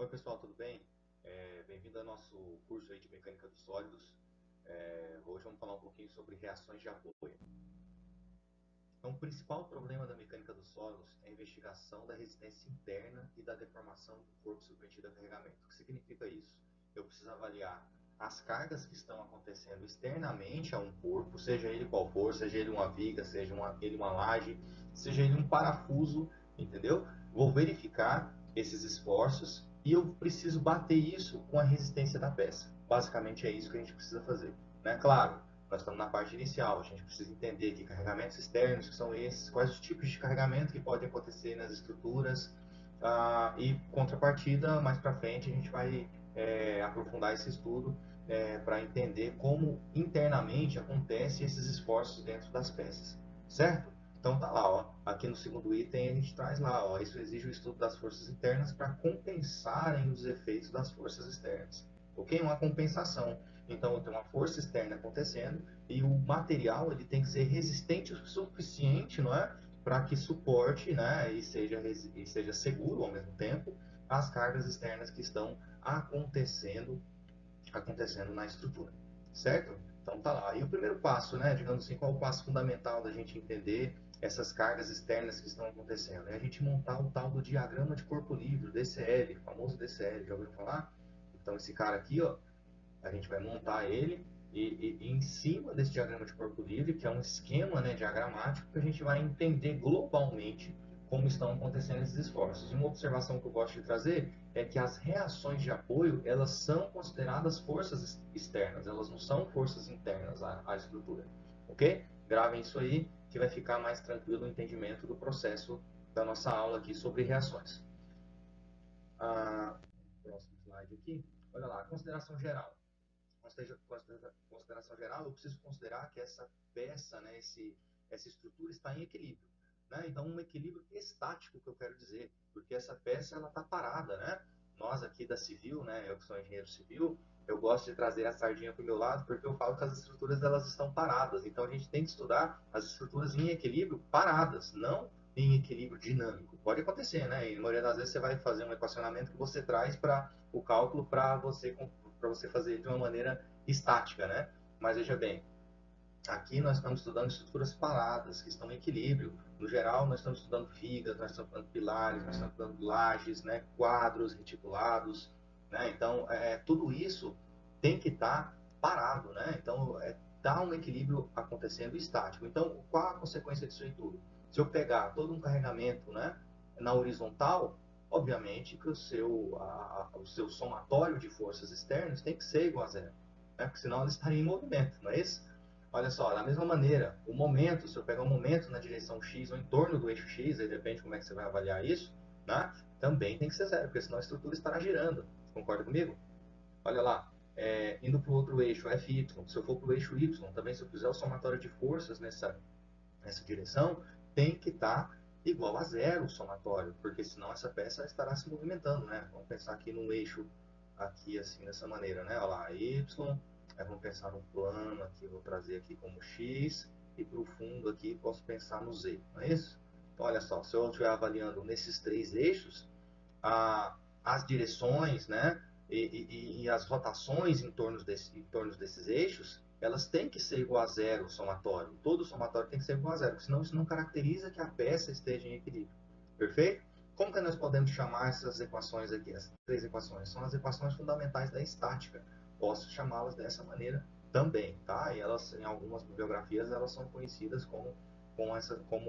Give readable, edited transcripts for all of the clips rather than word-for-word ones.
Oi pessoal, tudo bem? Bem-vindo ao nosso curso aí de Mecânica dos Sólidos. Hoje vamos falar um pouquinho sobre reações de apoio. Então, o principal problema da mecânica dos sólidos é a investigação da resistência interna e da deformação do corpo submetido a carregamento. O que significa isso? Eu preciso avaliar as cargas que estão acontecendo externamente a um corpo, seja ele qual for, seja ele uma viga, seja ele uma laje, seja ele um parafuso, entendeu? Vou verificar esses esforços e eu preciso bater isso com a resistência da peça. Basicamente é isso que a gente precisa fazer, né? Claro, nós estamos na parte inicial, a gente precisa entender que carregamentos externos que são esses, quais os tipos de carregamento que podem acontecer nas estruturas, e contrapartida, mais para frente, a gente vai aprofundar esse estudo para entender como internamente acontecem esses esforços dentro das peças, certo? Então tá lá, ó, aqui no segundo item a gente traz lá, ó, isso exige o estudo das forças internas para compensarem os efeitos das forças externas. Ok? Uma compensação. Então eu tenho uma força externa acontecendo e o material ele tem que ser resistente o suficiente, não é, para que suporte, né, e seja seguro ao mesmo tempo as cargas externas que estão acontecendo na estrutura, certo? Então tá lá. E o primeiro passo, né, digamos assim, qual é o passo fundamental da gente entender essas cargas externas que estão acontecendo? É a gente montar o tal do diagrama de corpo livre, DCL, o famoso DCL, já ouviu falar? Então esse cara aqui, ó, a gente vai montar ele e em cima desse diagrama de corpo livre, que é um esquema, né, diagramático, que a gente vai entender globalmente como estão acontecendo esses esforços. E uma observação que eu gosto de trazer é que as reações de apoio, elas são consideradas forças externas, elas não são forças internas à estrutura, ok? Gravem isso aí, que vai ficar mais tranquilo o entendimento do processo da nossa aula aqui sobre reações. Próximo slide aqui, olha lá, consideração geral. Consideração geral, eu preciso considerar que essa peça, né, essa estrutura está em equilíbrio, né? Então, um equilíbrio estático que eu quero dizer, porque essa peça ela está parada, né? Nós aqui da civil, né, eu que sou engenheiro civil, eu gosto de trazer a sardinha para o meu lado porque eu falo que as estruturas elas estão paradas. Então, a gente tem que estudar as estruturas em equilíbrio paradas, não em equilíbrio dinâmico. Pode acontecer, né? E na maioria das vezes você vai fazer um equacionamento que você traz para o cálculo para você fazer de uma maneira estática, né? Mas veja bem, aqui nós estamos estudando estruturas paradas, que estão em equilíbrio. No geral, nós estamos estudando vigas, nós estamos estudando pilares, nós estamos estudando lajes, né? Quadros reticulados, né? Então, tudo isso tem que estar parado, né? Então, tá um equilíbrio acontecendo estático. Então, qual a consequência disso aí tudo? Se eu pegar todo um carregamento, né, na horizontal, obviamente que o seu somatório de forças externas tem que ser igual a zero, né? Porque senão ela estaria em movimento, não é isso? Olha só, da mesma maneira, o momento, se eu pegar um momento na direção X ou em torno do eixo X, aí depende como é que você vai avaliar isso, né? Também tem que ser zero, porque senão a estrutura estará girando. Concorda comigo? Olha lá, indo para o outro eixo, FY, se eu for para o eixo Y, também se eu fizer o somatório de forças nessa direção, tem que estar igual a zero o somatório, porque senão essa peça estará se movimentando, né? Vamos pensar aqui no eixo, aqui assim, dessa maneira, né? Olha lá, Y, aí vamos pensar no plano aqui, vou trazer aqui como X, e para o fundo aqui posso pensar no Z, não é isso? Então, olha só, se eu estiver avaliando nesses três eixos, as direções, né, e as rotações em torno desses eixos, elas têm que ser igual a zero o somatório. Todo somatório tem que ser igual a zero, porque senão isso não caracteriza que a peça esteja em equilíbrio. Perfeito? Como que nós podemos chamar essas equações aqui? Essas três equações são as equações fundamentais da estática. Posso chamá-las dessa maneira também, tá? E elas, em algumas bibliografias, elas são conhecidas como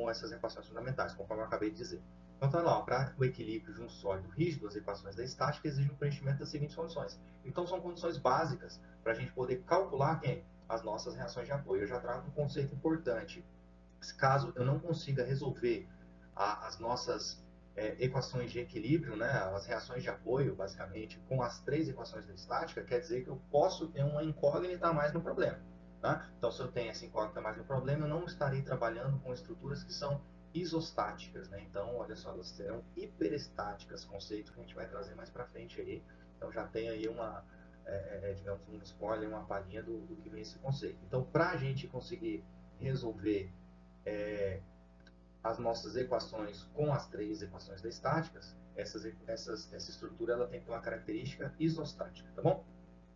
essas equações fundamentais, conforme eu acabei de dizer. Então, tá lá, para o equilíbrio de um sólido rígido, as equações da estática exigem o preenchimento das seguintes condições. Então, são condições básicas para a gente poder calcular as nossas reações de apoio. Eu já trago um conceito importante. Caso eu não consiga resolver as nossas equações de equilíbrio, né, as reações de apoio, basicamente, com as três equações da estática, quer dizer que eu posso ter uma incógnita a mais no problema. Tá? Então, se eu tenho essa incógnita a mais no problema, eu não estarei trabalhando com estruturas que são isostáticas, né? Então, olha só, elas serão hiperestáticas, conceito que a gente vai trazer mais para frente aí. Então, já tem aí digamos, um spoiler, uma palhinha do que vem esse conceito. Então, para a gente conseguir resolver as nossas equações com as três equações da estáticas, essa estrutura ela tem que ter uma característica isostática, tá bom?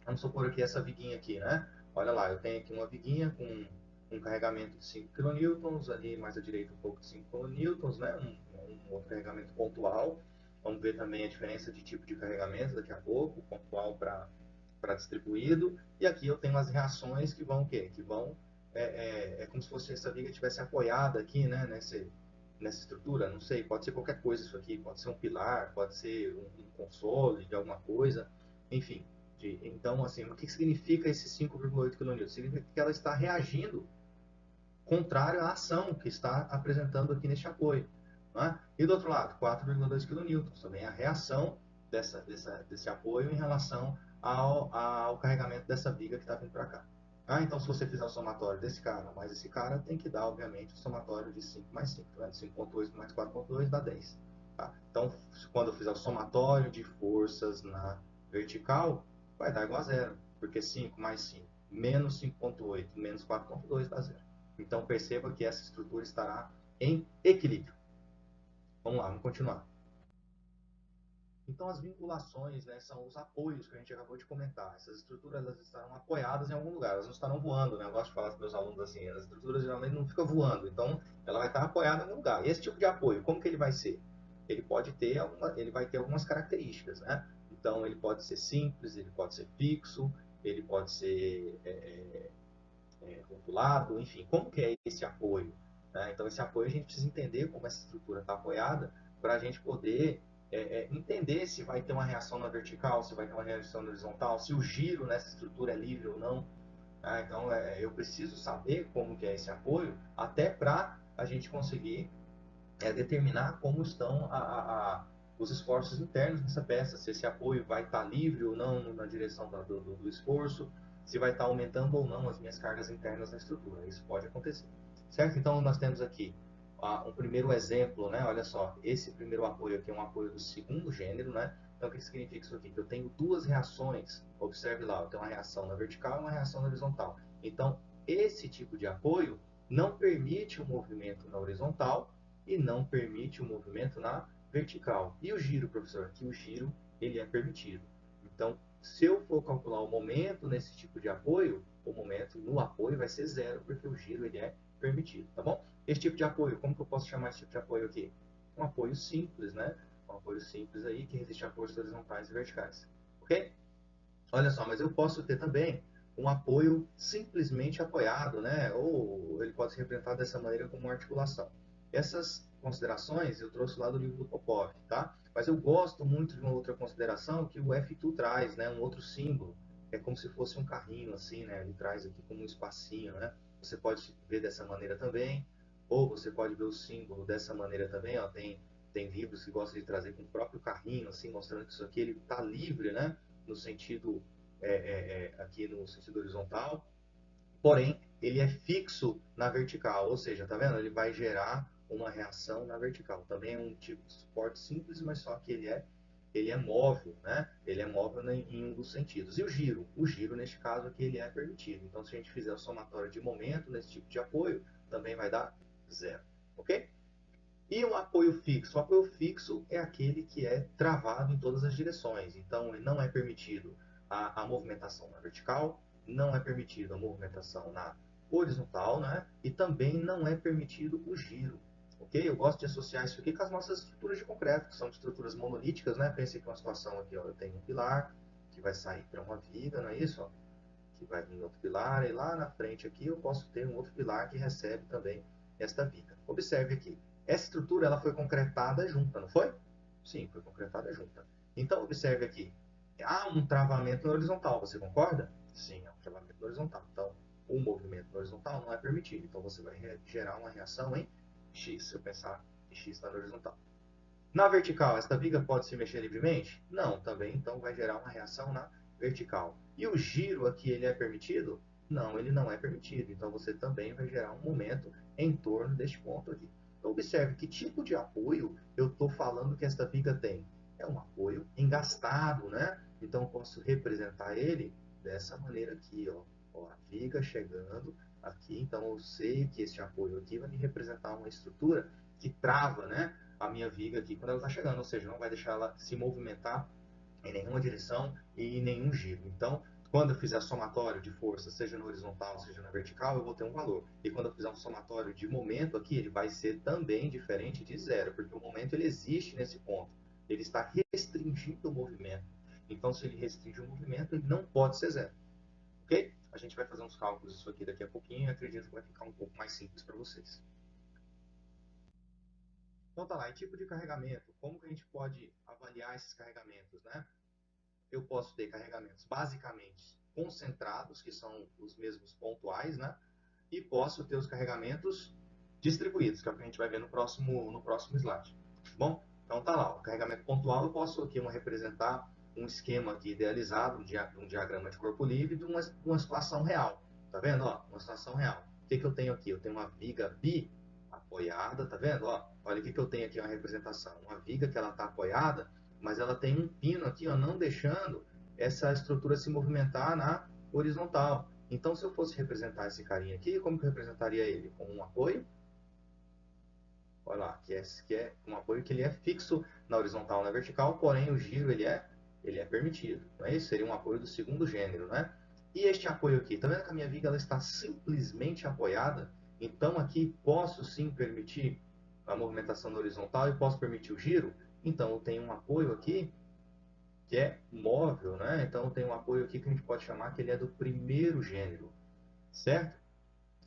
Vamos supor aqui essa viguinha aqui, né? Olha lá, eu tenho aqui uma viguinha com um carregamento de 5 kN, ali mais à direita um pouco de 5 kN, né? Um outro carregamento pontual. Vamos ver também a diferença de tipo de carregamento daqui a pouco, pontual para distribuído. E aqui eu tenho as reações que vão o quê? Que vão, é como se fosse essa viga tivesse apoiada aqui, né? Nessa estrutura, não sei, pode ser qualquer coisa isso aqui, pode ser um pilar, pode ser um console de alguma coisa, enfim. Então, assim, o que significa esse 5,8 kN? Significa que ela está reagindo contrário à ação que está apresentando aqui neste apoio. Né? E do outro lado, 4,2 kN, também a reação desse apoio em relação ao carregamento dessa viga que está vindo para cá. Então, se você fizer o somatório desse cara mais esse cara, tem que dar, obviamente, o somatório de 5 mais 5. Tá? 5,8 mais 4,2 dá 10. Tá? Então, quando eu fizer o somatório de forças na vertical, vai dar igual a zero, porque 5 mais 5 menos 5,8 menos 4,2 dá zero. Então, perceba que essa estrutura estará em equilíbrio. Vamos lá, vamos continuar. Então, as vinculações, né, são os apoios que a gente acabou de comentar. Essas estruturas elas estarão apoiadas em algum lugar, elas não estarão voando. Né? Eu gosto de falar para os meus alunos assim, as estruturas geralmente não ficam voando, então ela vai estar apoiada em algum lugar. E esse tipo de apoio, como que ele vai ser? Ele vai ter algumas características. Né? Então, ele pode ser simples, ele pode ser fixo, ele pode ser rotulado, enfim, como que é esse apoio? Né? Então, esse apoio a gente precisa entender como essa estrutura está apoiada para a gente poder entender se vai ter uma reação na vertical, se vai ter uma reação na horizontal, se o giro nessa estrutura é livre ou não. Então, eu preciso saber como que é esse apoio, até para a gente conseguir determinar como estão os esforços internos dessa peça, se esse apoio vai estar livre ou não na direção do esforço, se vai estar aumentando ou não as minhas cargas internas na estrutura. Isso pode acontecer. Certo? Então, nós temos aqui um primeiro exemplo, né? Olha só, esse primeiro apoio aqui é um apoio do segundo gênero, né? Então, o que significa isso aqui? Que eu tenho duas reações. Observe lá, eu tenho uma reação na vertical e uma reação na horizontal. Então, esse tipo de apoio não permite o movimento na horizontal e não permite o movimento na vertical. E o giro, professor? Aqui o giro ele é permitido. Então, se eu for calcular o momento nesse tipo de apoio, o momento no apoio vai ser zero, porque o giro ele é permitido, tá bom? Esse tipo de apoio, como que eu posso chamar esse tipo de apoio aqui? Um apoio simples, né? Um apoio simples aí que resiste a forças horizontais e verticais. Ok? Olha só, mas eu posso ter também um apoio simplesmente apoiado, né? Ou ele pode ser representado dessa maneira como uma articulação. Essas considerações eu trouxe lá do livro do Popov, tá? Mas eu gosto muito de uma outra consideração que o F2 traz, né? Um outro símbolo. É como se fosse um carrinho, assim, né? Ele traz aqui como um espacinho, né? Você pode ver dessa maneira também, ou você pode ver o símbolo dessa maneira também, ó. Tem livros que gostam de trazer com o próprio carrinho, assim, mostrando que isso aqui ele está livre, né? No sentido aqui no sentido horizontal, porém ele é fixo na vertical, ou seja, tá vendo? Ele vai gerar uma reação na vertical. Também é um tipo de suporte simples, mas só que ele é móvel, né? Ele é móvel em um dos sentidos. E o giro? O giro, neste caso aqui, ele é permitido. Então, se a gente fizer o somatório de momento nesse tipo de apoio, também vai dar zero, ok? E o apoio fixo? O apoio fixo é aquele que é travado em todas as direções. Então, não é permitido a movimentação na vertical, não é permitido a movimentação na horizontal, né? E também não é permitido o giro. Ok? Eu gosto de associar isso aqui com as nossas estruturas de concreto, que são estruturas monolíticas, né? Pense que uma situação aqui, ó, eu tenho um pilar que vai sair para uma viga, não é isso? Ó? Que vai vir outro pilar, e lá na frente aqui eu posso ter um outro pilar que recebe também esta viga. Observe aqui, essa estrutura ela foi concretada junta, não foi? Sim, foi concretada junta. Então observe aqui, há um travamento na horizontal, você concorda? Sim, há um travamento na horizontal. Então, o movimento na horizontal não é permitido. Então você vai gerar uma reação em X, se eu pensar que X está na horizontal. Na vertical, esta viga pode se mexer livremente? Não, também então vai gerar uma reação na vertical. E o giro aqui, ele é permitido? Não, ele não é permitido. Então você também vai gerar um momento em torno deste ponto aqui. Então observe que tipo de apoio eu estou falando que esta viga tem. É um apoio engastado, né? Então eu posso representar ele dessa maneira aqui, ó. Ó, a viga chegando aqui. Então eu sei que este apoio aqui vai me representar uma estrutura que trava, né? a minha viga aqui quando ela está chegando, ou seja, não vai deixar ela se movimentar em nenhuma direção e em nenhum giro. Então, quando eu fizer somatório de força, seja na horizontal, seja na vertical, eu vou ter um valor. E quando eu fizer um somatório de momento aqui, ele vai ser também diferente de zero, porque o momento ele existe nesse ponto. Ele está restringindo o movimento. Então, se ele restringe o movimento, ele não pode ser zero. Ok? A gente vai fazer uns cálculos disso aqui daqui a pouquinho e acredito que vai ficar um pouco mais simples para vocês. Então tá lá, e tipo de carregamento, como que a gente pode avaliar esses carregamentos, né? Eu posso ter carregamentos basicamente concentrados, que são os mesmos pontuais, né? E posso ter os carregamentos distribuídos, que é o que a gente vai ver no próximo slide. Bom, então tá lá, o carregamento pontual eu posso aqui representar um esquema aqui idealizado, um diagrama de corpo livre de uma situação real. Tá vendo? Ó, uma situação real. O que eu tenho aqui? Eu tenho uma viga bi apoiada, tá vendo? Ó, olha o que eu tenho aqui, uma representação. Uma viga que ela está apoiada, mas ela tem um pino aqui, ó, não deixando essa estrutura se movimentar na horizontal. Então, se eu fosse representar esse carinha aqui, como que eu representaria ele? Com um apoio, olha lá, que é um apoio que ele é fixo na horizontal e na vertical, porém o giro ele é permitido. Não é isso? Seria um apoio do segundo gênero, né? E este apoio aqui, tá vendo que a minha viga ela está simplesmente apoiada? Então aqui posso sim permitir a movimentação na horizontal e posso permitir o giro? Então eu tenho um apoio aqui que é móvel, né? Então tem um apoio aqui que a gente pode chamar que ele é do primeiro gênero, certo?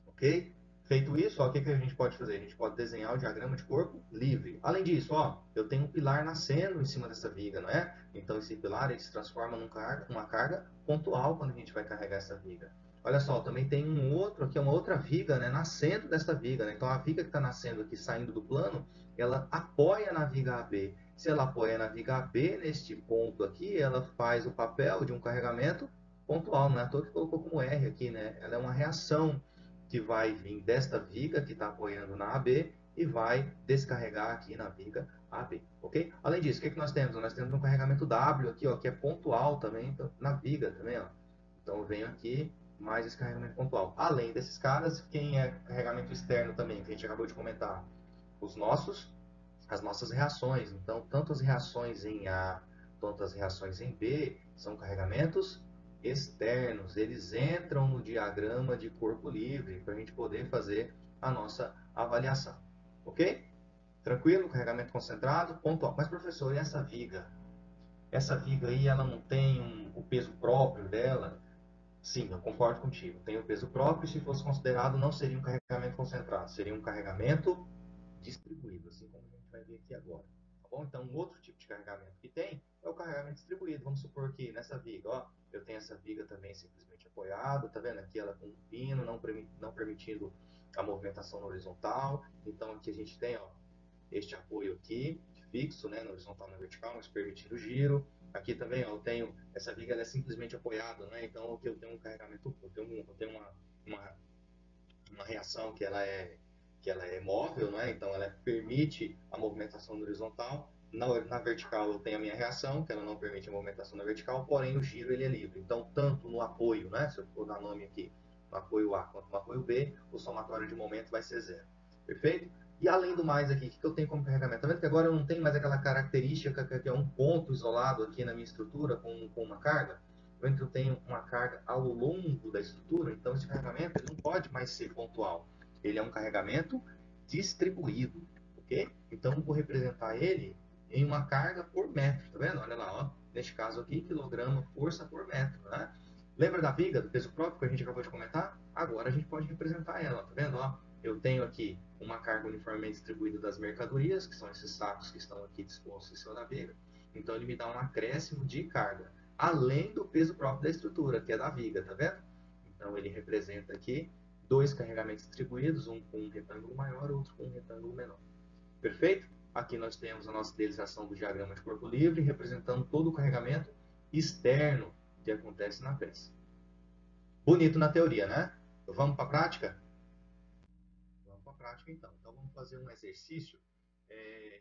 Ok? Feito isso, ó, o que a gente pode fazer? A gente pode desenhar o diagrama de corpo livre. Além disso, ó, eu tenho um pilar nascendo em cima dessa viga, não é? Então esse pilar ele se transforma numa carga pontual quando a gente vai carregar essa viga. Olha só, também tem um outro aqui, uma outra viga, né, nascendo desta viga, né? Então a viga que está nascendo aqui, saindo do plano, ela apoia na viga AB. Se ela apoia na viga AB, neste ponto aqui, ela faz o papel de um carregamento pontual, não é à toa que colocou como R aqui, né? Ela é uma reação que vai vir desta viga que está apoiando na AB e vai descarregar aqui na viga AB, ok? Além disso, o que nós temos? Nós temos um carregamento W aqui, ó, que é pontual também então, na viga também, ó. Então eu venho aqui mais esse carregamento pontual. Além desses caras, quem é carregamento externo também, que a gente acabou de comentar, as nossas reações. Então, tanto as reações em A quanto as reações em B são carregamentos externos. Eles entram no diagrama de corpo livre para a gente poder fazer a nossa avaliação. Ok? Tranquilo? Carregamento concentrado, pontual. Mas, professor, e essa viga? Essa viga aí, ela não tem o peso próprio dela? Sim, eu concordo contigo. Tem o peso próprio e se fosse considerado, não seria um carregamento concentrado, seria um carregamento distribuído, assim como a gente vai ver aqui agora. Tá bom? Então, um outro tipo de carregamento que tem é o carregamento distribuído. Vamos supor que nessa viga, ó, eu tenho essa viga também simplesmente apoiada, tá vendo? Aqui ela com um pino, não permitindo a movimentação na horizontal. Então, aqui a gente tem, ó, este apoio aqui, fixo, né, na horizontal e na vertical, mas permitindo o giro. Aqui também, ó, eu tenho, essa viga ela é simplesmente apoiada, né? Então, aqui eu tenho um carregamento, eu tenho uma uma reação que ela é móvel, né? Então ela permite a movimentação na horizontal. Na vertical eu tenho a minha reação, que ela não permite a movimentação na vertical, porém o giro ele é livre. Então, tanto no apoio, né? Se eu for dar nome aqui, no apoio A quanto no apoio B, o somatório de momento vai ser zero. Perfeito? E além do mais aqui, o que eu tenho como carregamento? Tá vendo que agora eu não tenho mais aquela característica que é um ponto isolado aqui na minha estrutura com uma carga? Vendo que eu tenho uma carga ao longo da estrutura, então esse carregamento ele não pode mais ser pontual. Ele é um carregamento distribuído, ok? Então eu vou representar ele em uma carga por metro, tá vendo? Olha lá, ó. Neste caso aqui, quilograma força por metro, né? Lembra da viga, do peso próprio que a gente acabou de comentar? Agora a gente pode representar ela, tá vendo? Ó, eu tenho aqui uma carga uniformemente distribuída das mercadorias, que são esses sacos que estão aqui dispostos em cima da viga. Então ele me dá um acréscimo de carga além do peso próprio da estrutura, que é da viga, tá vendo? Então ele representa aqui dois carregamentos distribuídos, um com um retângulo maior, outro com um retângulo menor. Perfeito? Aqui nós temos a nossa idealização do diagrama de corpo livre, representando todo o carregamento externo que acontece na peça. Bonito na teoria, né? Vamos para a prática? Vamos para a prática então. Então vamos fazer um exercício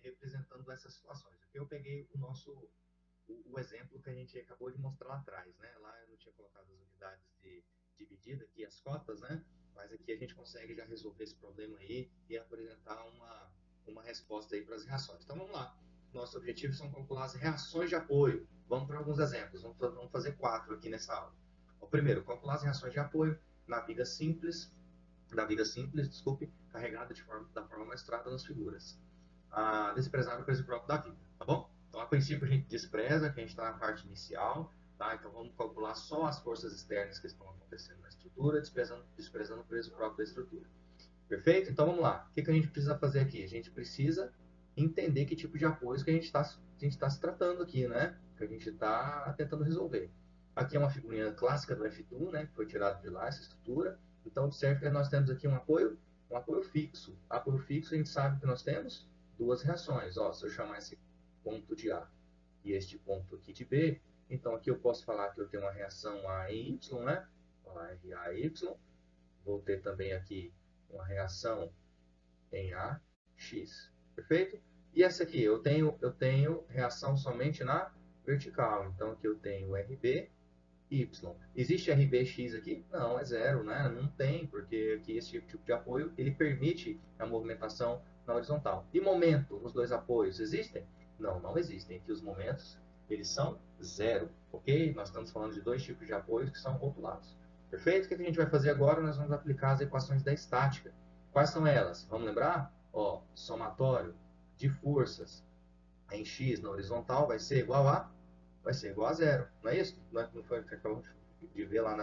representando essas situações. Aqui eu peguei o exemplo que a gente acabou de mostrar lá atrás, né? Lá eu não tinha colocado as unidades de medida aqui, as cotas, né? Mas aqui a gente consegue já resolver esse problema aí e apresentar uma resposta aí para as reações. Então vamos lá. Nosso objetivo são calcular as reações de apoio. Vamos para alguns exemplos. Vamos fazer 4 aqui nessa aula. O primeiro, calcular as reações de apoio na viga simples, carregada da forma mostrada nas figuras. Desprezar o peso próprio da viga, tá bom? Então, a princípio, a gente despreza, que a gente está na parte inicial, tá? Então, vamos calcular só as forças externas que estão acontecendo na estrutura, desprezando o peso próprio da estrutura. Perfeito? Então, vamos lá. O que a gente precisa fazer aqui? A gente precisa entender que tipo de apoios que a gente está se tratando aqui, né? Que a gente está tentando resolver. Aqui é uma figurinha clássica do F1, né? Que foi tirado de lá, essa estrutura. Então, observe que nós temos aqui um apoio fixo. Apoio fixo, a gente sabe que nós temos duas reações. Ó, se eu chamar esse ponto de A e este ponto aqui de B, então aqui eu posso falar que eu tenho uma reação A em Y, né? RAY. Vou ter também aqui uma reação em AX. Perfeito? E essa aqui, eu tenho reação somente na vertical. Então aqui eu tenho RB, Y. Existe RBX aqui? Não, é zero, né? Não tem, porque aqui esse tipo de apoio ele permite a movimentação na horizontal. E momento nos dois apoios existem? Não, não existem. Aqui os momentos eles são zero, ok? Nós estamos falando de dois tipos de apoios que são rotulados. Perfeito? O que a gente vai fazer agora? Nós vamos aplicar as equações da estática. Quais são elas? Vamos lembrar? Ó, somatório de forças em x na horizontal vai ser igual a zero, não é isso? Não foi o que acabamos de ver lá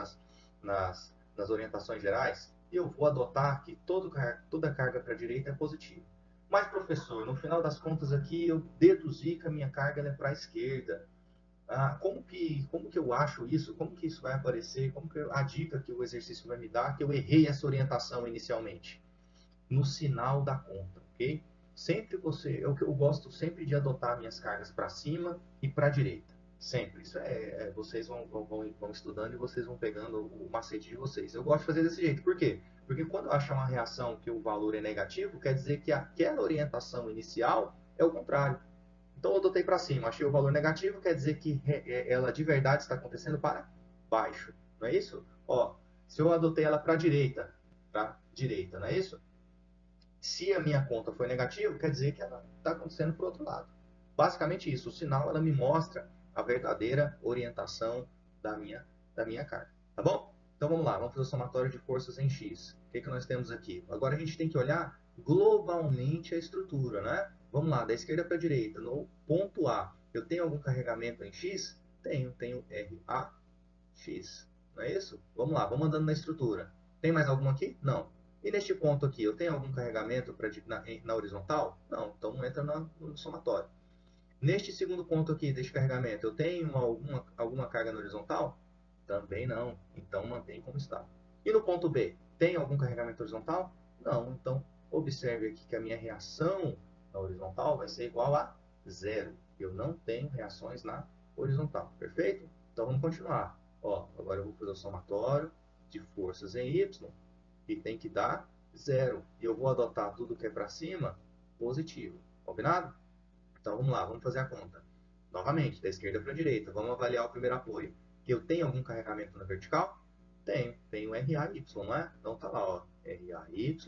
nas orientações gerais? E eu vou adotar que toda carga para a direita é positiva. Mas, professor, no final das contas aqui eu deduzi que a minha carga é para a esquerda. Como que eu acho isso? Como que isso vai aparecer? A dica que o exercício vai me dar que eu errei essa orientação inicialmente? No sinal da conta, ok? Eu gosto sempre de adotar minhas cargas para cima e para a direita. Sempre. Isso vocês vão estudando e vocês vão pegando o macete de vocês. Eu gosto de fazer desse jeito. Por quê? Porque quando eu achar uma reação que o valor é negativo, quer dizer que aquela orientação inicial é o contrário. Então eu adotei para cima, achei o valor negativo, quer dizer que ela de verdade está acontecendo para baixo. Não é isso? Ó, se eu adotei ela para a direita, não é isso? Se a minha conta foi negativa, quer dizer que ela está acontecendo para o outro lado. Basicamente isso. O sinal ela me mostra a verdadeira orientação da minha carga. Tá bom? Então vamos lá, vamos fazer o somatório de forças em X. O que nós temos aqui? Agora a gente tem que olhar globalmente a estrutura, né? Vamos lá, da esquerda para a direita. No ponto A, eu tenho algum carregamento em X? Tenho RAX. Não é isso? Vamos lá, vamos andando na estrutura. Tem mais algum aqui? Não. E neste ponto aqui, eu tenho algum carregamento na horizontal? Não, então não entra no somatório. Neste segundo ponto aqui, deste carregamento, eu tenho alguma carga na horizontal? Também não, então mantém como está. E no ponto B, tem algum carregamento horizontal? Não, então observe aqui que a minha reação na horizontal vai ser igual a zero. Eu não tenho reações na horizontal, perfeito? Então vamos continuar. Ó, agora eu vou fazer o somatório de forças em Y, e tem que dar zero. E eu vou adotar tudo que é para cima positivo. Combinado? Então vamos lá, vamos fazer a conta. Novamente, da esquerda para a direita. Vamos avaliar o primeiro apoio. Eu tenho algum carregamento na vertical? Tenho RAY, não é? Então tá lá, ó, RAY.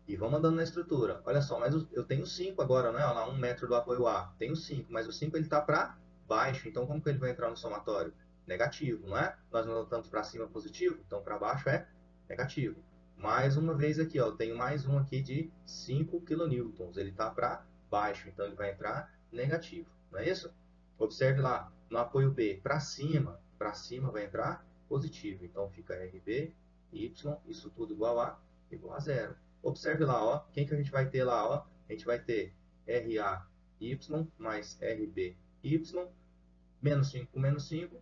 E vamos andando na estrutura. Olha só, mas eu tenho 5 agora, não é? Olha lá, 1 metro do apoio A. Tenho 5, mas o 5 ele está para baixo. Então como que ele vai entrar no somatório? Negativo, não é? Nós adotamos para cima positivo, então para baixo é negativo. Mais uma vez aqui, ó, tenho mais um aqui de 5 kN. Ele está para baixo, então ele vai entrar negativo, não é isso? Observe lá, no apoio B, para cima vai entrar positivo, então fica RB, Y, isso tudo igual a zero. Observe lá, ó, quem que a gente vai ter lá, ó? A gente vai ter RAY mais RBY, menos 5 com menos 5,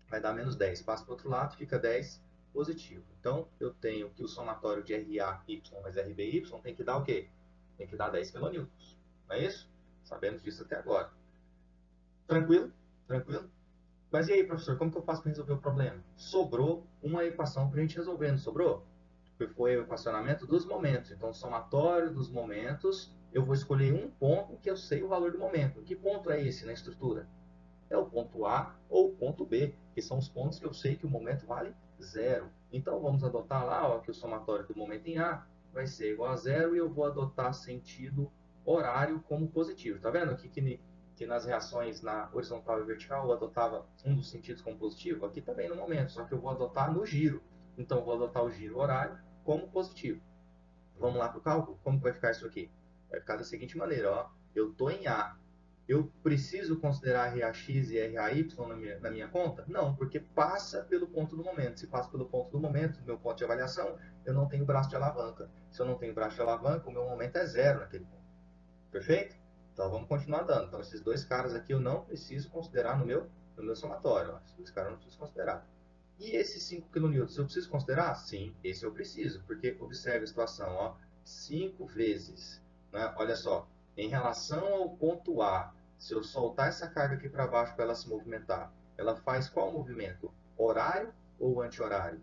vai dar menos 10. Passa para o outro lado, fica 10 positivo. Então, eu tenho que o somatório de RAY mais RBY tem que dar o quê? Tem que dar 10 kN. Não é isso? Sabemos disso até agora. Tranquilo? Tranquilo? Mas e aí, professor, como que eu faço para resolver o problema? Sobrou uma equação para a gente resolver, não sobrou? Foi o equacionamento dos momentos. Então, somatório dos momentos, eu vou escolher um ponto que eu sei o valor do momento. Que ponto é esse na estrutura? É o ponto A ou o ponto B, que são os pontos que eu sei que o momento vale zero. Então, vamos adotar lá ó, que o somatório do momento em A vai ser igual a zero e eu vou adotar sentido horário como positivo. Tá vendo aqui que nas reações na horizontal e vertical eu adotava um dos sentidos como positivo? Aqui também no momento, só que eu vou adotar no giro. Então, eu vou adotar o giro horário como positivo. Vamos lá para o cálculo? Como vai ficar isso aqui? Vai ficar da seguinte maneira, ó. Eu estou em A. Eu preciso considerar RAX e RAY na minha conta? Não, porque passa pelo ponto do momento. Se passa pelo ponto do momento, meu ponto de avaliação, eu não tenho braço de alavanca. Se eu não tenho braço de alavanca, o meu momento é zero naquele ponto. Perfeito? Então vamos continuar dando. Então esses dois caras aqui eu não preciso considerar no meu somatório. Ó. Esses dois caras eu não preciso considerar. E esses 5 kN, eu preciso considerar? Sim, esse eu preciso, porque observe a situação, ó, 5 vezes, né? Olha só, em relação ao ponto A, se eu soltar essa carga aqui para baixo para ela se movimentar, ela faz qual movimento? Horário ou anti-horário?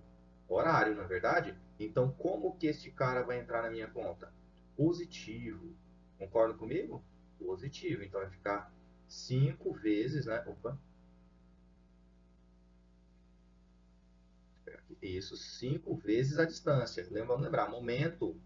Horário, na verdade? Então, como que este cara vai entrar na minha conta? Positivo. Concorda comigo? Positivo. Então, vai ficar 5 vezes, né? Opa, isso, 5 vezes a distância. Vamos lembrar, momento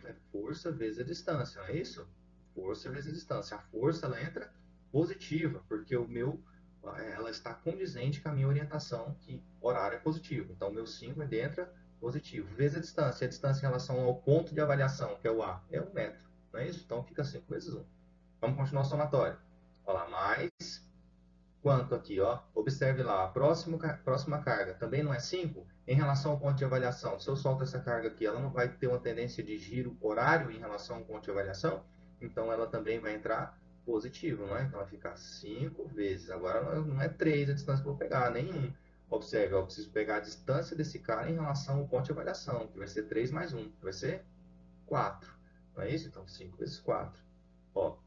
é força vezes a distância, não é isso? Força vezes a distância. A força ela entra positiva, porque ela está condizente com a minha orientação, que horário é positivo. Então, o meu 5 entra positivo. Vezes a distância em relação ao ponto de avaliação, que é o A, é 1 metro, não é isso? Então, fica 5 vezes 1. Vamos continuar o somatório. Olha lá, mais quanto aqui, ó. Observe lá, a próxima carga também não é 5? Em relação ao ponto de avaliação, se eu solto essa carga aqui, ela não vai ter uma tendência de giro horário em relação ao ponto de avaliação? Então, ela também vai entrar positivo, não é? Então, vai ficar 5 vezes. Agora, não é 3 a distância que eu vou pegar, nem 1. Observe, eu preciso pegar a distância desse cara em relação ao ponto de avaliação, que vai ser 3 mais 1, que vai ser 4. Não é isso? Então, 5 vezes 4. Ó,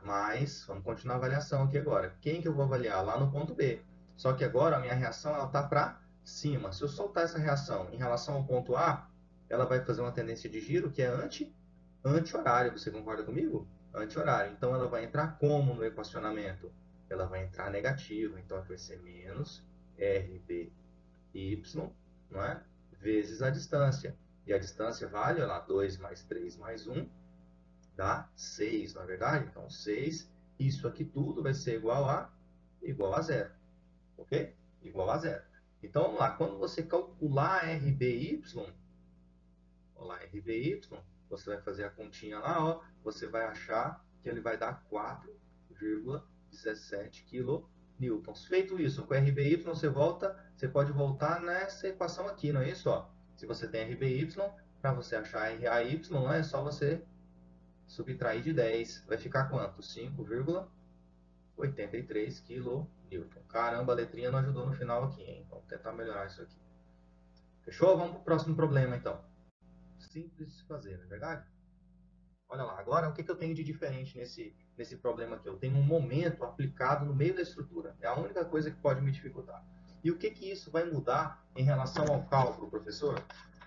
mas, vamos continuar a avaliação aqui agora. Quem que eu vou avaliar? Lá no ponto B. Só que agora a minha reação está para cima. Se eu soltar essa reação em relação ao ponto A, ela vai fazer uma tendência de giro que é anti-horário. Você concorda comigo? Anti-horário. Então ela vai entrar como no equacionamento? Ela vai entrar negativa. Então vai ser menos RBY, não é? Vezes a distância. E a distância vale, olha lá, 2 mais 3 mais 1 dá 6, na verdade? Então, 6, isso aqui tudo vai ser igual a zero, ok? Igual a zero. Então, vamos lá. Quando você calcular RBY, olha lá, RBY, você vai fazer a continha lá, ó, você vai achar que ele vai dar 4,17 kN. Feito isso, com RBY você pode voltar nessa equação aqui, não é isso? Ó? Se você tem RBY, para você achar RAY, não é só você subtrair de 10, vai ficar quanto? 5,83 kN. Caramba, a letrinha não ajudou no final aqui, hein? Vamos tentar melhorar isso aqui. Fechou? Vamos para o próximo problema, então. Simples de fazer, não é verdade? Olha lá, agora o que eu tenho de diferente nesse problema aqui? Eu tenho um momento aplicado no meio da estrutura. É a única coisa que pode me dificultar. E o que isso vai mudar em relação ao cálculo, professor?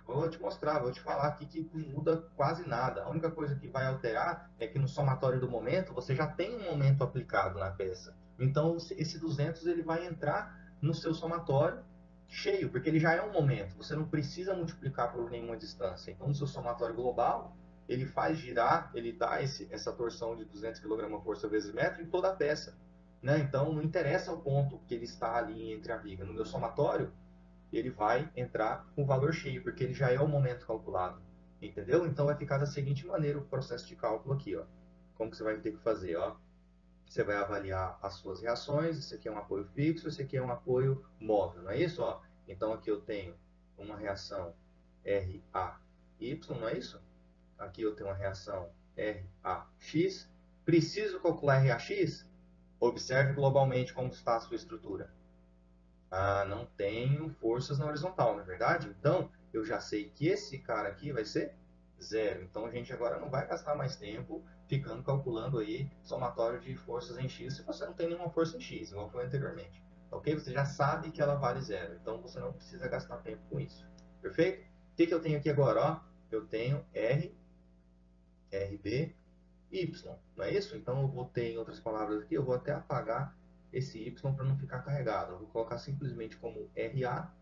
Vou te mostrar, vou te falar aqui que não muda quase nada. A única coisa que vai alterar é que no somatório do momento você já tem um momento aplicado na peça. Então esse 200 ele vai entrar no seu somatório cheio, porque ele já é um momento. Você não precisa multiplicar por nenhuma distância. Então no seu somatório global ele faz girar, ele dá essa torção de 200 kg força vezes metro em toda a peça. Né? Então não interessa o ponto que ele está ali entre a viga. No meu somatório ele vai entrar com o valor cheio, porque ele já é o momento calculado. Entendeu? Então vai ficar da seguinte maneira o processo de cálculo aqui. Ó. Como que você vai ter que fazer? Ó? Você vai avaliar as suas reações, esse aqui é um apoio fixo, esse aqui é um apoio móvel, não é isso? Ó? Então aqui eu tenho uma reação RAY, não é isso? Aqui eu tenho uma reação RAX. Preciso calcular RAX? Observe globalmente como está a sua estrutura. Ah, não tenho forças na horizontal, não é verdade? Então, eu já sei que esse cara aqui vai ser zero. Então, a gente agora não vai gastar mais tempo ficando calculando aí somatório de forças em X se você não tem nenhuma força em X, igual foi anteriormente. Ok? Você já sabe que ela vale zero. Então, você não precisa gastar tempo com isso. Perfeito? O que eu tenho aqui agora? Ó, eu tenho RB, Y, não é isso? Então eu vou ter, em outras palavras aqui, eu vou até apagar esse Y para não ficar carregado. Eu vou colocar simplesmente como RA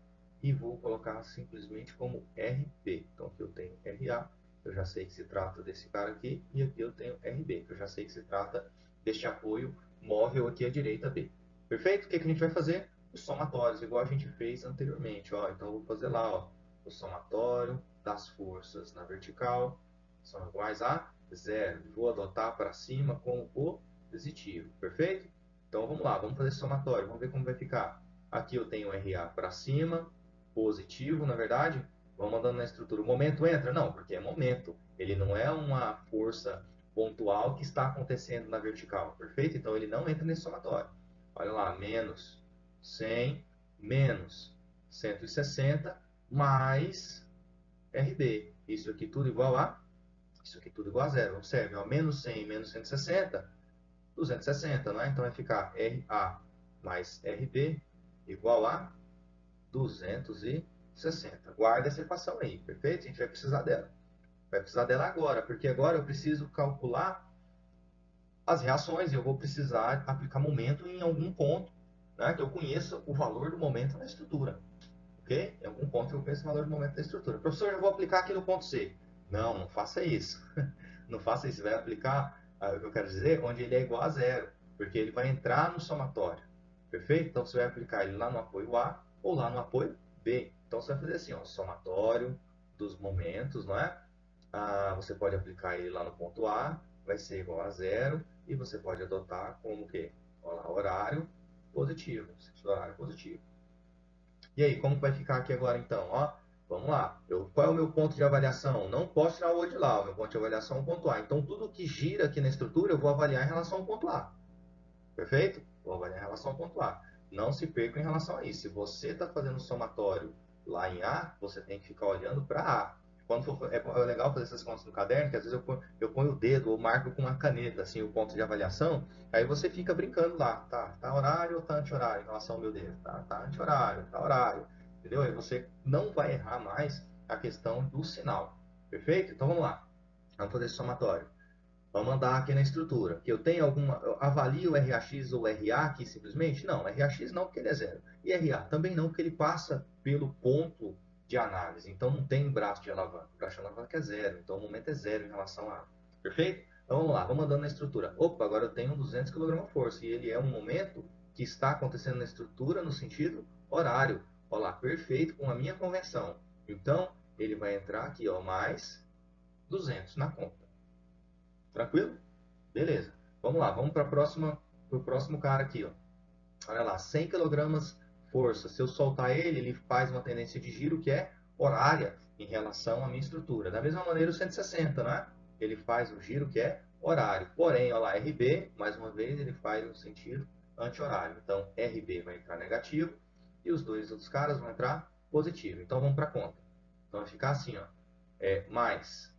e vou colocar simplesmente como RB. Então aqui eu tenho RA eu já sei que se trata desse cara aqui, e aqui eu tenho RB, que eu já sei que se trata deste apoio móvel aqui à direita B. Perfeito? O que a gente vai fazer? Os somatórios, igual a gente fez anteriormente. Ó. Então eu vou fazer lá, ó, o somatório das forças na vertical são iguais a 0. Vou adotar para cima com o positivo. Perfeito? Então vamos lá, vamos fazer esse somatório, vamos ver como vai ficar. Aqui eu tenho RA para cima, positivo, na verdade. Vamos andando na estrutura. O momento entra? Não, porque é momento. Ele não é uma força pontual que está acontecendo na vertical, perfeito? Então ele não entra nesse somatório. Olha lá, menos 100, menos 160, mais RB. Isso aqui tudo igual a? Isso aqui tudo igual a zero. Observe, ó, menos 100, menos 160, 260, não é? Então vai ficar RA mais RB igual a 260. Guarda essa equação aí, perfeito? A gente vai precisar dela. Vai precisar dela agora, porque agora eu preciso calcular as reações e eu vou precisar aplicar momento em algum ponto, né, que eu conheça o valor do momento na estrutura. Ok? Em algum ponto eu conheço o valor do momento da estrutura. Professor, eu vou aplicar aqui no ponto C. Não, não faça isso. Não faça isso. Você vai aplicar, o que eu quero dizer, onde ele é igual a zero, porque ele vai entrar no somatório. Perfeito? Então você vai aplicar ele lá no apoio A ou lá no apoio B. Então você vai fazer assim, ó, somatório dos momentos, não é? Você pode aplicar ele lá no ponto A, vai ser igual a zero, e você pode adotar como o quê? Olha lá, horário positivo. Horário positivo. E aí, como vai ficar aqui agora então? Ó, vamos lá. Qual é o meu ponto de avaliação? Não posso tirar o O de lá. O meu ponto de avaliação é o ponto A. Então, tudo que gira aqui na estrutura, eu vou avaliar em relação ao ponto A. Perfeito? Vou avaliar em relação ao ponto A. Não se perca em relação a isso. Se você está fazendo somatório lá em A, você tem que ficar olhando para A. É legal fazer essas contas no caderno, que às vezes eu ponho o dedo ou marco com uma caneta assim, o ponto de avaliação, aí você fica brincando lá, tá horário ou tá anti-horário em relação ao meu dedo? Tá anti-horário, tá horário, entendeu? Aí você não vai errar mais a questão do sinal, perfeito? Então vamos lá, vamos fazer esse somatório. Vamos andar aqui na estrutura. Que eu tenho alguma. Eu avalio o RAX ou RA aqui simplesmente? Não, RAX não, porque ele é zero. E RA também não, porque ele passa pelo ponto de análise. Então não tem braço de alavanca. O braço de alavanca é zero. Então o momento é zero em relação a. Perfeito? Então vamos lá, vamos andando na estrutura. Opa, agora eu tenho 200 kg força. E ele é um momento que está acontecendo na estrutura no sentido horário. Olha lá, perfeito com a minha convenção. Então ele vai entrar aqui, ó, mais 200 na conta. Tranquilo? Beleza. Vamos lá, vamos para o próximo cara aqui. Ó. Olha lá, 100 kg força. Se eu soltar ele, ele faz uma tendência de giro que é horária em relação à minha estrutura. Da mesma maneira, o 160, né? Ele faz um giro que é horário. Porém, olha lá, RB, mais uma vez, ele faz um sentido anti-horário. Então, RB vai entrar negativo e os dois outros caras vão entrar positivo. Então, vamos para a conta. Então, vai ficar assim, ó. Mais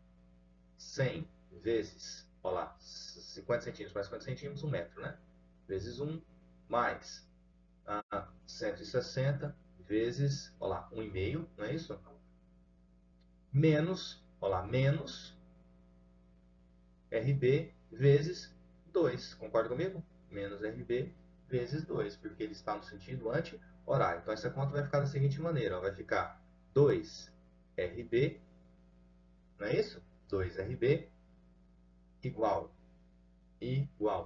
100 vezes, olha lá, 50 centímetros mais 50 centímetros, 1 metro, né? Vezes 1, mais 160 vezes, olha lá, 1,5, não é isso? Menos, olha lá, menos RB vezes 2. Concorda comigo? Menos RB vezes 2, porque ele está no sentido anti-horário. Então, essa conta vai ficar da seguinte maneira, ó, vai ficar 2RB, não é isso? 2RB igual.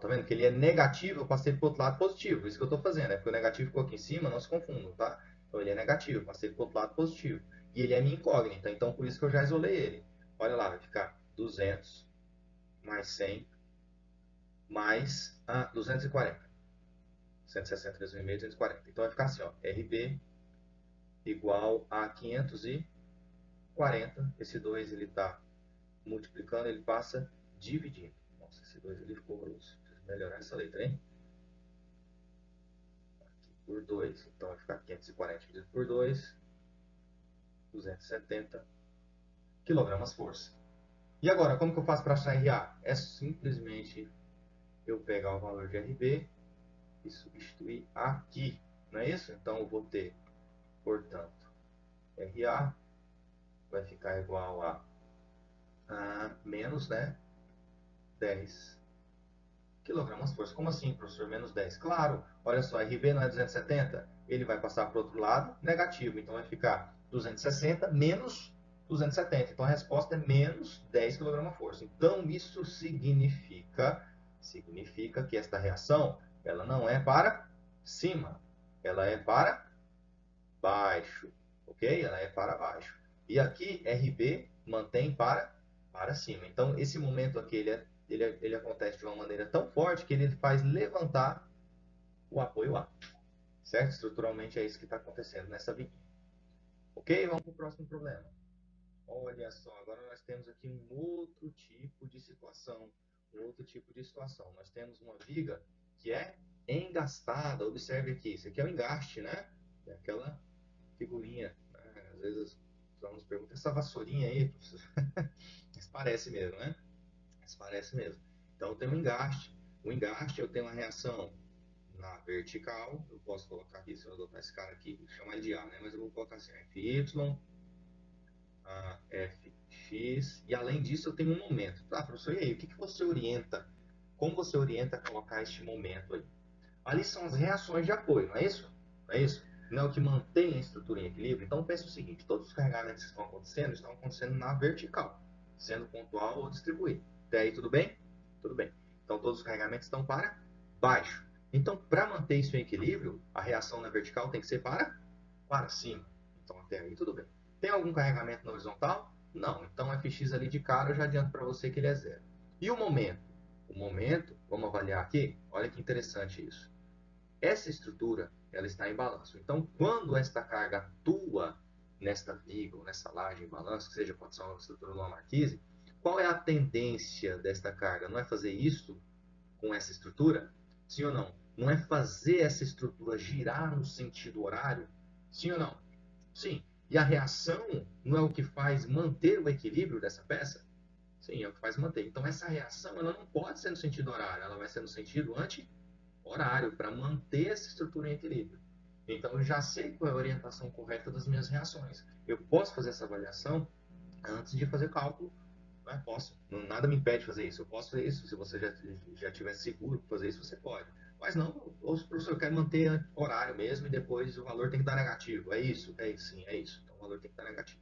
Tá vendo? Que ele é negativo, eu passei para o outro lado positivo. Isso que eu estou fazendo, é porque o negativo ficou aqui em cima, não se confundam, tá? Então ele é negativo, eu passei para o outro lado positivo. E ele é minha incógnita, então por isso que eu já isolei ele. Olha lá, vai ficar 200 mais 100 mais 240. 160 vezes 1,5, 240. Então vai ficar assim, ó, RB igual a 540. Esse 2 ele está multiplicando, ele passa dividindo. Nossa, esse 2 ele ficou grosso. Preciso melhorar essa letra, hein? Por 2. Então vai ficar 540 dividido por 2, 270 kg-força. E agora, como que eu faço para achar RA? É simplesmente eu pegar o valor de RB e substituir aqui. Não é isso? Então eu vou ter, portanto, RA vai ficar igual a menos, né, 10 kg-força. Como assim, professor? Menos 10? Claro, olha só, RB não é 270? Ele vai passar para o outro lado, negativo. Então vai ficar 260 menos 270. Então a resposta é menos 10 kgf. Então isso significa que esta reação ela não é para cima, ela é para baixo, ok? Ela é para baixo. E aqui RB mantém para cima. Então esse momento aqui ele acontece de uma maneira tão forte que ele faz levantar o apoio A, certo? Estruturalmente é isso que está acontecendo nessa viga. Ok? Vamos para o próximo problema. Olha só, agora nós temos aqui um outro tipo de situação. Nós temos uma viga que é engastada. Observe aqui, isso aqui é o engaste, né? É aquela figurinha. Né? Às vezes os alunos perguntam, essa vassourinha aí, professor? Mas parece mesmo, né? Mas parece mesmo. Então eu tenho um engaste. O engaste eu tenho uma reação na vertical. Eu posso colocar aqui, se eu adotar esse cara aqui, chamar ele de A, né? Mas eu vou colocar assim, FY, Fx, e além disso eu tenho um momento. Tá, professor, e aí, o que você orienta? Como você orienta a colocar este momento aí? Ali são as reações de apoio, não é isso? Não é isso? Não é o que mantém a estrutura em equilíbrio? Então pense o seguinte, todos os carregamentos que estão acontecendo na vertical, sendo pontual ou distribuído. Até aí tudo bem? Tudo bem. Então todos os carregamentos estão para baixo. Então, para manter isso em equilíbrio, a reação na vertical tem que ser para cima. Então até aí tudo bem. Tem algum carregamento na horizontal? Não. Então Fx ali de cara eu já adianto para você que ele é zero. E o momento? O momento, vamos avaliar aqui, olha que interessante isso. Essa estrutura ela está em balanço. Então, quando esta carga atua nesta viga ou nessa laje em balanço, que seja pode ser uma estrutura de uma marquise, qual é a tendência desta carga? Não é fazer isso com essa estrutura? Sim ou não? Não é fazer essa estrutura girar no sentido horário? Sim ou não? Sim. E a reação não é o que faz manter o equilíbrio dessa peça? Sim, é o que faz manter. Então, essa reação ela não pode ser no sentido horário, ela vai ser no sentido anti-horário, para manter essa estrutura em equilíbrio. Então, eu já sei qual é a orientação correta das minhas reações. Eu posso fazer essa avaliação antes de fazer cálculo. Né? Posso. Nada me impede de fazer isso. Eu posso fazer isso. Se você já tiver seguro para fazer isso, você pode. Mas não, ou se o professor quer manter horário mesmo e depois o valor tem que dar negativo. É isso? É isso, sim, é isso. Então o valor tem que dar negativo.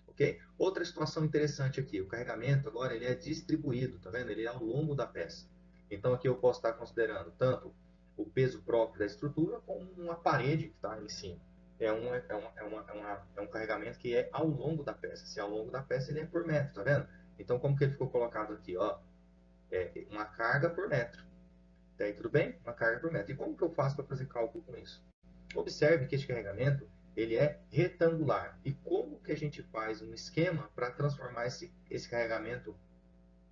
Ok? Outra situação interessante aqui, o carregamento agora ele é distribuído, tá vendo? Ele é ao longo da peça. Então aqui eu posso estar considerando tanto o peso próprio da estrutura como uma parede que está em cima. É um carregamento que é ao longo da peça. Se é ao longo da peça, ele é por metro, tá vendo? Então como que ele ficou colocado aqui? Ó, é uma carga por metro. Tá aí, tudo bem? Uma carga por metro. E como que eu faço para fazer cálculo com isso? Observe que este carregamento ele é retangular. E como que a gente faz um esquema para transformar esse carregamento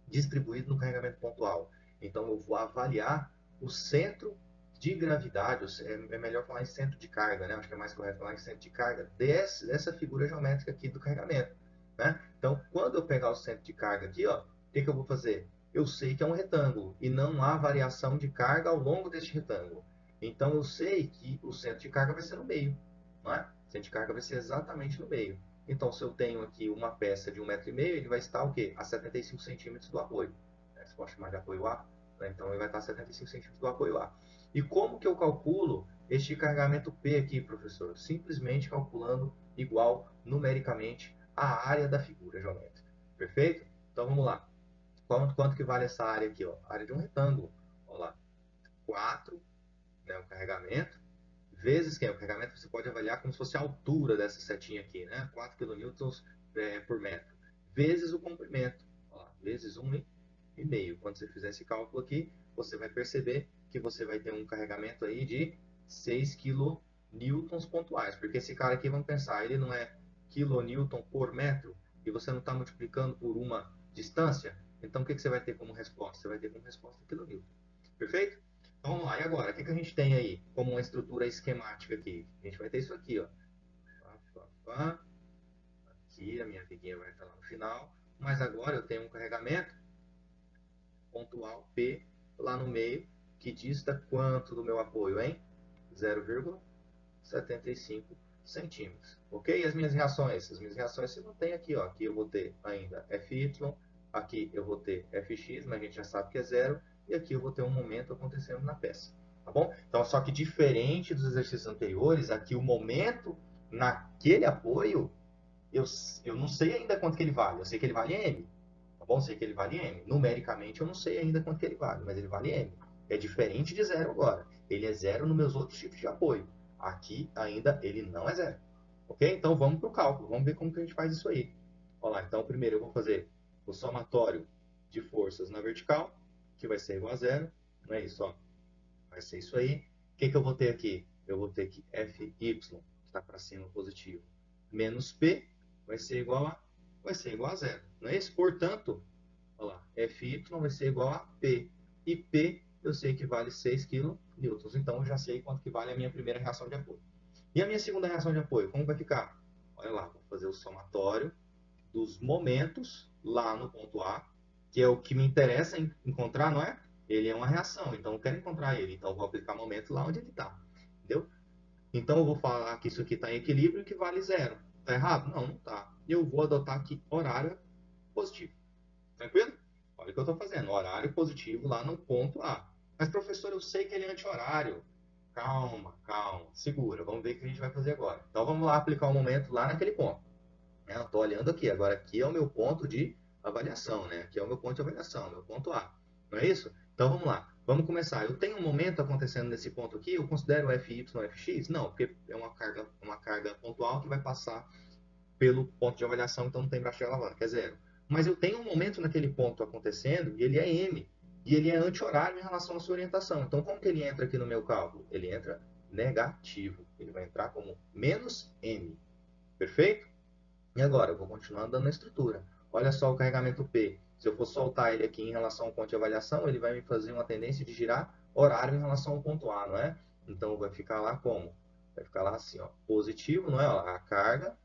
distribuído no carregamento pontual? Então, eu vou avaliar o centro de gravidade, é melhor falar em centro de carga, né? Acho que é mais correto falar em centro de carga dessa figura geométrica aqui do carregamento. Né? Então, quando eu pegar o centro de carga aqui, ó, o que eu vou fazer? Eu sei que é um retângulo e não há variação de carga ao longo deste retângulo. Então, eu sei que o centro de carga vai ser no meio. Não é? O centro de carga vai ser exatamente no meio. Então, se eu tenho aqui uma peça de 1,5 m, ele vai estar o quê? A 75 centímetros do apoio. Você pode chamar de apoio A. Né? Então, ele vai estar a 75 centímetros do apoio A. E como que eu calculo este carregamento P aqui, professor? Simplesmente calculando igual numericamente a área da figura geométrica. Perfeito? Então, vamos lá. Quanto que vale essa área aqui? Ó? A área de um retângulo. Olha lá. 4, né, o carregamento, vezes quem? O carregamento você pode avaliar como se fosse a altura dessa setinha aqui, né? 4 kN por metro. Vezes o comprimento, ó, vezes 1,5. Quando você fizer esse cálculo aqui, você vai perceber que você vai ter um carregamento aí de 6 kN pontuais. Porque esse cara aqui, vamos pensar, ele não é kN por metro e você não está multiplicando por uma distância. Então, o que você vai ter como resposta? Você vai ter como resposta kN. Perfeito? Então, vamos lá. E agora? O que a gente tem aí como uma estrutura esquemática aqui? A gente vai ter isso aqui, ó. Aqui a minha viguinha vai estar lá no final. Mas agora eu tenho um carregamento pontual P lá no meio que dista quanto do meu apoio, hein? 0,75 centímetros. Ok? E as minhas reações? As minhas reações se mantêm aqui, ó. Aqui eu vou ter ainda FY, aqui eu vou ter FX, mas a gente já sabe que é zero, e aqui eu vou ter um momento acontecendo na peça. Tá bom? Então, só que diferente dos exercícios anteriores, aqui o momento naquele apoio, eu não sei ainda quanto que ele vale. Eu sei que ele vale M. Tá bom? Eu sei que ele vale M. Numericamente, eu não sei ainda quanto que ele vale, mas ele vale M. É diferente de zero agora. Ele é zero nos meus outros tipos de apoio. Aqui, ainda, ele não é zero. Ok? Então, vamos para o cálculo. Vamos ver como que a gente faz isso aí. Olha lá. Então, primeiro eu vou fazer o somatório de forças na vertical, que vai ser igual a zero. Não é isso, ó. Vai ser isso aí. O que eu vou ter aqui? Eu vou ter que Fy, que está para cima positivo, menos P, vai ser igual a zero. Não é isso? Portanto, olha lá, Fy vai ser igual a P. E P eu sei que vale 6 kN. Então, eu já sei quanto que vale a minha primeira reação de apoio. E a minha segunda reação de apoio, como vai ficar? Olha lá, vou fazer o somatório dos momentos lá no ponto A, que é o que me interessa encontrar, não é? Ele é uma reação, então eu quero encontrar ele. Então eu vou aplicar momento lá onde ele está. Entendeu? Então eu vou falar que isso aqui está em equilíbrio e que vale zero. Está errado? Não, não está. E eu vou adotar aqui horário positivo. Tranquilo? Olha o que eu estou fazendo. Horário positivo lá no ponto A. Mas, professor, eu sei que ele é anti-horário. Calma, calma. Segura. Vamos ver o que a gente vai fazer agora. Então vamos lá aplicar o momento lá naquele ponto. Eu estou olhando aqui. Agora aqui é o meu ponto de avaliação, né? Aqui é o meu ponto de avaliação, meu ponto A. Não é isso? Então vamos lá. Vamos começar. Eu tenho um momento acontecendo nesse ponto aqui. Eu considero Fy, Fx? Não, porque é uma carga pontual que vai passar pelo ponto de avaliação, então não tem braço de alavanca, é zero. Mas eu tenho um momento naquele ponto acontecendo e ele é M. E ele é anti-horário em relação à sua orientação. Então, como que ele entra aqui no meu cálculo? Ele entra negativo. Ele vai entrar como menos M. Perfeito? E agora, eu vou continuar andando na estrutura. Olha só o carregamento P. Se eu for soltar ele aqui em relação ao ponto de avaliação, ele vai me fazer uma tendência de girar horário em relação ao ponto A, não é? Então, vai ficar lá como? Vai ficar lá assim, ó, positivo, não é? Ó, a carga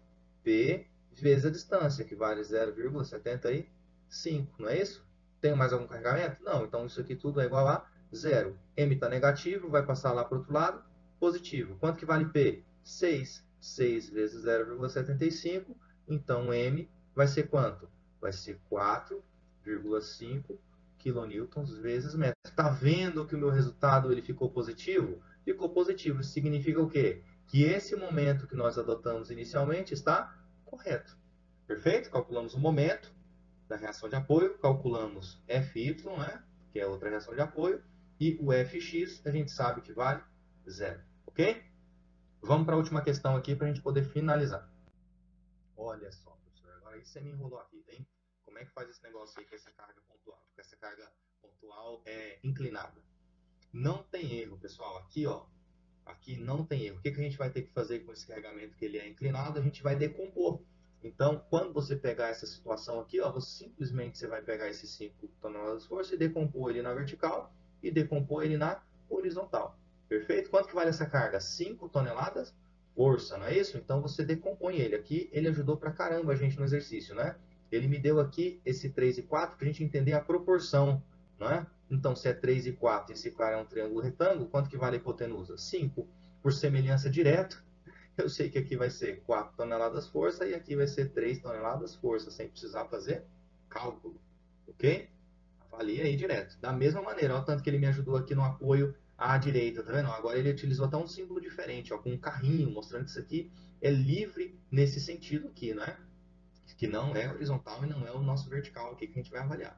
P vezes a distância, que vale 0,75, não é isso? Tem mais algum carregamento? Não, então isso aqui tudo é igual a zero. M está negativo, vai passar lá para o outro lado, positivo. Quanto que vale P? 6. 6 vezes 0,75, então M vai ser quanto? Vai ser 4,5 quilonewtons vezes metro. Está vendo que o meu resultado ele ficou positivo? Ficou positivo. Isso significa o quê? Que esse momento que nós adotamos inicialmente está correto. Perfeito? Calculamos o momento da reação de apoio, calculamos Fy, né? Que é outra reação de apoio, e o Fx a gente sabe que vale zero. Ok? Vamos para a última questão aqui para a gente poder finalizar. Olha só, professor, agora aí você me enrolou a vida, hein? Como é que faz esse negócio aí com essa carga pontual? Porque essa carga pontual é inclinada. Não tem erro, pessoal. Aqui, ó, aqui não tem erro. O que a gente vai ter que fazer com esse carregamento que ele é inclinado? A gente vai decompor. Então, quando você pegar essa situação aqui, ó, você vai pegar esses 5 toneladas de força e decompor ele na vertical e decompor ele na horizontal. Perfeito? Quanto que vale essa carga? 5 toneladas força, não é isso? Então, você decompõe ele. Aqui, ele ajudou pra caramba a gente no exercício, né? Ele me deu aqui esse 3 e 4 para a gente entender a proporção, não é? Então, se é 3 e 4 e esse cara é um triângulo retângulo, quanto que vale a hipotenusa? 5. Por semelhança direta, eu sei que aqui vai ser 4 toneladas força e aqui vai ser 3 toneladas força, sem precisar fazer cálculo. Ok? Avalia aí direto. Da mesma maneira, olha o tanto que ele me ajudou aqui no apoio à direita, tá vendo? Agora ele utilizou até um símbolo diferente, ó, com um carrinho, mostrando que isso aqui é livre nesse sentido aqui, né? Que não é horizontal e não é o nosso vertical aqui que a gente vai avaliar.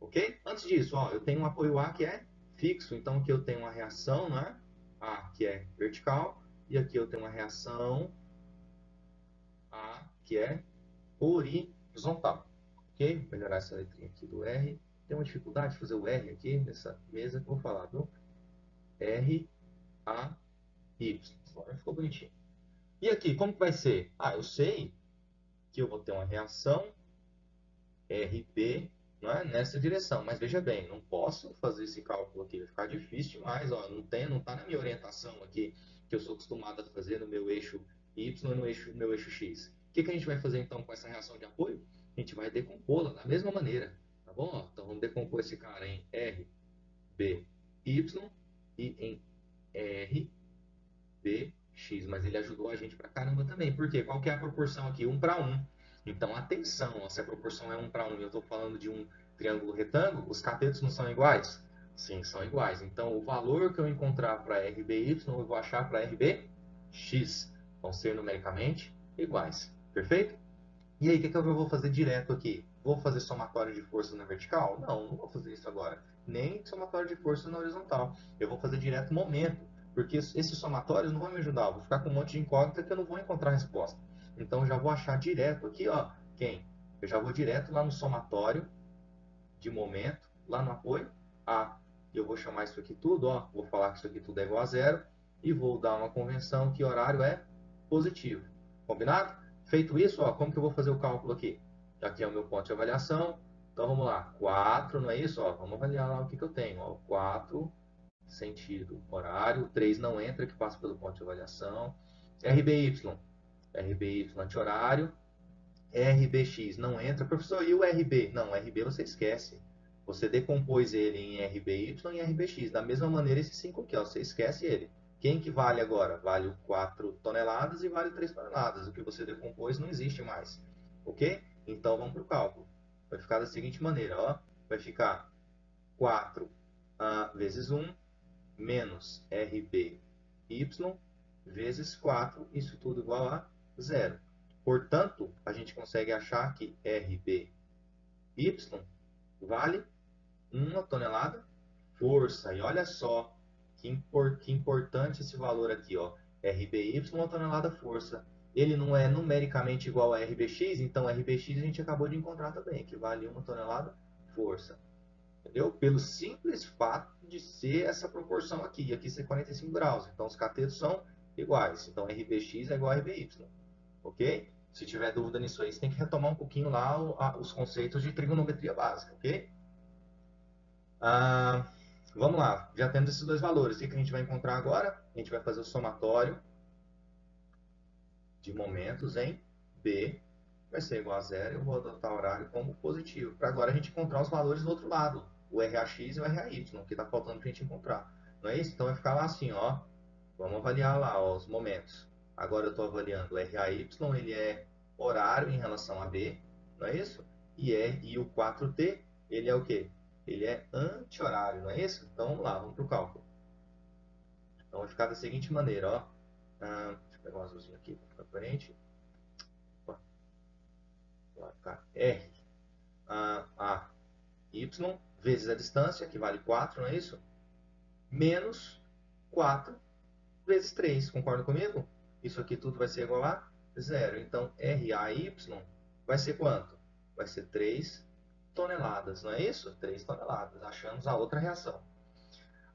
Ok? Antes disso, ó, eu tenho um apoio A que é fixo, então aqui eu tenho uma reação, né? A que é vertical, e aqui eu tenho uma reação A que é horizontal. Ok? Vou melhorar essa letrinha aqui do R. Tem uma dificuldade de fazer o R aqui nessa mesa que eu vou falar, viu? R, A, Y. Agora ficou bonitinho. E aqui, como que vai ser? Ah, eu sei que eu vou ter uma reação RB, né, nessa direção. Mas veja bem, não posso fazer esse cálculo aqui, vai ficar difícil demais. Ó, não está na minha orientação aqui, que eu sou acostumado a fazer no meu eixo Y e no meu eixo X. O que a gente vai fazer então com essa reação de apoio? A gente vai decompô-la da mesma maneira. Tá bom? Ó, então vamos decompor esse cara em R, B, Y e em R, B, X. Mas ele ajudou a gente pra caramba também. Por quê? Qual que é a proporção aqui? 1 para 1. Então, atenção, ó, se a proporção é 1 para 1 e eu estou falando de um triângulo retângulo, os catetos não são iguais? Sim, são iguais. Então, o valor que eu encontrar para RBY, eu vou achar para RBX. Vão ser numericamente iguais. Perfeito? E aí, o que eu vou fazer direto aqui? Vou fazer somatório de força na vertical? Não, não vou fazer isso agora. Nem somatório de força na horizontal. Eu vou fazer direto momento, porque esses somatórios não vão me ajudar. Eu vou ficar com um monte de incógnita que eu não vou encontrar a resposta. Então, eu já vou achar direto aqui, ó, quem? Eu já vou direto lá no somatório de momento, lá no apoio, A. Eu vou chamar isso aqui tudo, ó, vou falar que isso aqui tudo é igual a zero, e vou dar uma convenção que horário é positivo. Combinado? Feito isso, ó, como que eu vou fazer o cálculo aqui? Aqui é o meu ponto de avaliação. Então vamos lá, 4, não é isso? Ó, vamos avaliar lá o que eu tenho. Ó, 4, sentido horário, 3 não entra, que passa pelo ponto de avaliação. RBY, RBY anti-horário. RBX não entra. Professor, e o RB? Não, RB você esquece. Você decompôs ele em RBY e RBX. Da mesma maneira, esse 5 aqui, ó, você esquece ele. Quem que vale agora? Vale 4 toneladas e vale 3 toneladas. O que você decompôs não existe mais. Ok? Então vamos para o cálculo. Vai ficar da seguinte maneira, ó. Vai ficar 4 vezes 1 menos RBY vezes 4, isso tudo igual a 0. Portanto, a gente consegue achar que RBY vale 1 tonelada força. E olha só que importante esse valor aqui, ó. RBY 1 tonelada força. Ele não é numericamente igual a RBX, então RBX a gente acabou de encontrar também, que vale 1 tonelada força. Entendeu? Pelo simples fato de ser essa proporção aqui, e aqui ser 45 graus. Então, os catetos são iguais. Então, RBX é igual a RBY. Ok? Se tiver dúvida nisso aí, você tem que retomar um pouquinho lá os conceitos de trigonometria básica. Ok? Vamos lá. Já temos esses dois valores. O que a gente vai encontrar agora? A gente vai fazer o somatório de momentos em B. Vai ser igual a zero. Eu vou adotar o horário como positivo. Para agora a gente encontrar os valores do outro lado. O RAX e o RAY, que está faltando para a gente encontrar. Não é isso? Então vai ficar lá assim, ó. Vamos avaliar lá, ó, os momentos. Agora eu estou avaliando o RAY, ele é horário em relação a B, não é isso? E o 4T, ele é o quê? Ele é anti-horário, não é isso? Então vamos lá, vamos para o cálculo. Então vai ficar da seguinte maneira, ó. Deixa eu pegar um azulzinho aqui para ficar aparente. Vai ficar R A Y vezes a distância, que vale 4, não é isso? Menos 4 vezes 3, concorda comigo? Isso aqui tudo vai ser igual a 0. Então, RAY vai ser quanto? Vai ser 3 toneladas, não é isso? 3 toneladas. Achamos a outra reação.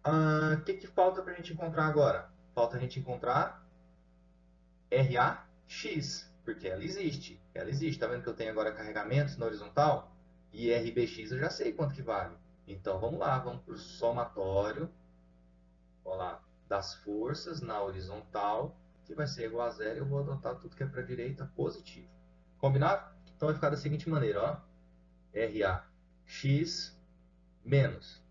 O que falta para a gente encontrar agora? Falta a gente encontrar RAX, porque ela existe. Ela existe. Está vendo que eu tenho agora carregamentos na horizontal? E RBX eu já sei quanto que vale. Então, vamos lá. Vamos para o somatório. Olha lá, das forças na horizontal, que vai ser igual a zero, eu vou adotar tudo que é para a direita positivo. Combinado? Então vai ficar da seguinte maneira, ó. RAX menos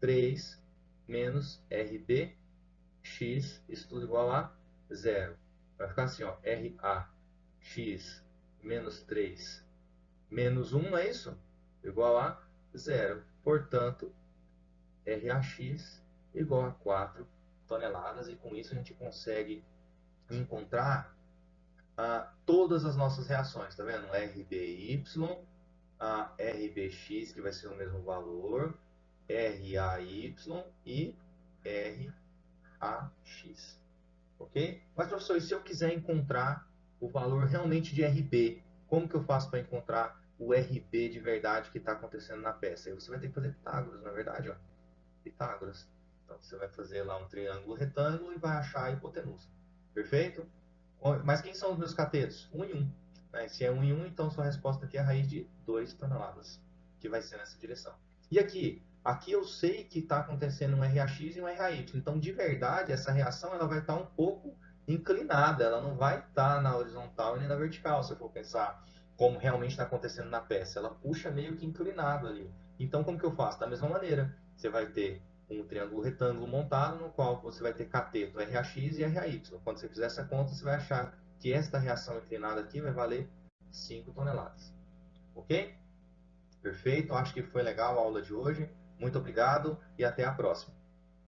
3 menos RBX, isso tudo igual a zero. Vai ficar assim, ó. RAX menos 3 menos 1, não é isso? Igual a zero. Portanto, RAX igual a 4 toneladas, e com isso a gente consegue encontrar todas as nossas reações, tá vendo? RBY, RBX, que vai ser o mesmo valor, RAY e RAX. Ok? Mas, professor, e se eu quiser encontrar o valor realmente de RB, como que eu faço para encontrar o RB de verdade que está acontecendo na peça? Aí você vai ter que fazer Pitágoras, na verdade, ó. Pitágoras. Então você vai fazer lá um triângulo retângulo e vai achar a hipotenusa. Perfeito? Mas quem são os meus catetos? 1 e 1. Né? Se é 1 e 1, então sua resposta aqui é a raiz de 2 toneladas, que vai ser nessa direção. E aqui? Aqui eu sei que está acontecendo um RAX e um RAY. Então, de verdade, essa reação ela vai estar um pouco inclinada. Ela não vai estar na horizontal nem na vertical, se eu for pensar como realmente está acontecendo na peça. Ela puxa meio que inclinado ali. Então, como que eu faço? Da mesma maneira, você vai ter um triângulo retângulo montado, no qual você vai ter cateto RAX e RAY. Quando você fizer essa conta, você vai achar que esta reação inclinada aqui vai valer 5 toneladas. Ok? Perfeito, acho que foi legal a aula de hoje. Muito obrigado e até a próxima.